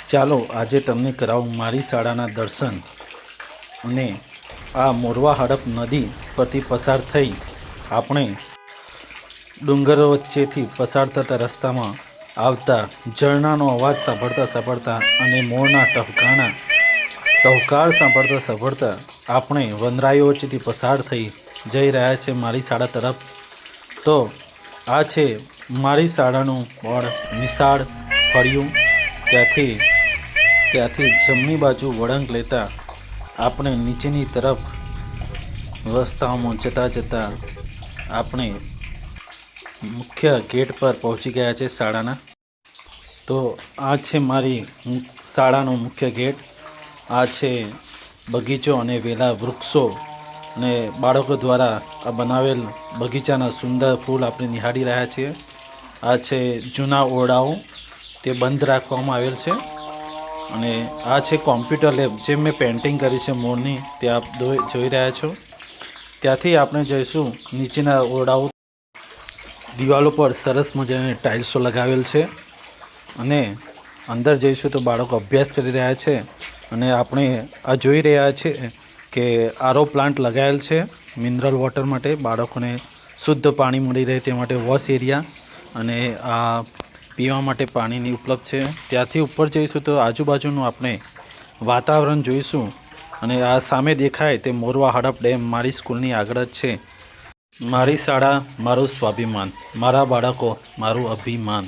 ચાલો આજે તમને કરાવું મારી શાળાના દર્શન અને આ મોરવા હડપ નદી પરથી પસાર થઈ આપણે ડુંગરો વચ્ચેથી પસાર થતા રસ્તામાં આવતા ઝરણાનો અવાજ સાંભળતા અને મોરના ટહુકાર સાંભળતા આપણે વનરાઈઓ વચ્ચેથી પસાર થઈ જઈ રહ્યા છે મારી શાળા તરફ। તો આ છે મારી શાળાનું બોર્ડ નિશાળ ફળિયું। ત્યાંથી જમણી બાજુ વળાંક લેતા આપણે નીચેની તરફ રસ્તાઓમાં જતાં આપણે મુખ્ય ગેટ પર પહોંચી ગયા છે શાળાના। તો આ છે મારી શાળાનો મુખ્ય ગેટ। આ છે બગીચો અને વેલા વૃક્ષો અને બાળકો દ્વારા આ બનાવેલ બગીચાના સુંદર ફૂલ આપણે નિહાળી રહ્યા છીએ। આ છે જૂના ઓરડાઓ, તે બંધ રાખવામાં આવેલ છે અને આ છે કોમ્પ્યુટર લેબ, જે મેં પેઇન્ટિંગ કરી છે મોરની, તે આપ જોઈ રહ્યા છો। ત્યાંથી આપણે જઈશું નીચેના ઓરડાઓ। દિવાલો પર સરસ મજાની ટાઇલ્સો લગાવેલ છે અને અંદર જઈશું તો બાળકો અભ્યાસ કરી રહ્યા છે અને આપણે આ જોઈ રહ્યા છે કે આરો પ્લાન્ટ લગાવેલ છે મિનરલ વોટર માટે, બાળકોને શુદ્ધ પાણી મળી રહે તે માટે વોશ એરિયા, અને આ પીવા માટે પાણીની ઉપલબ્ધ છે। ત્યાંથી ઉપર જઈશું તો આજુબાજુનું આપણે વાતાવરણ જોઈશું અને આ સામે દેખાય તે મોરવા હડપ ડેમ મારી સ્કૂલની આગળ જ છે। મારી શાળા મારું સ્વાભિમાન, મારા બાળકો મારું અભિમાન।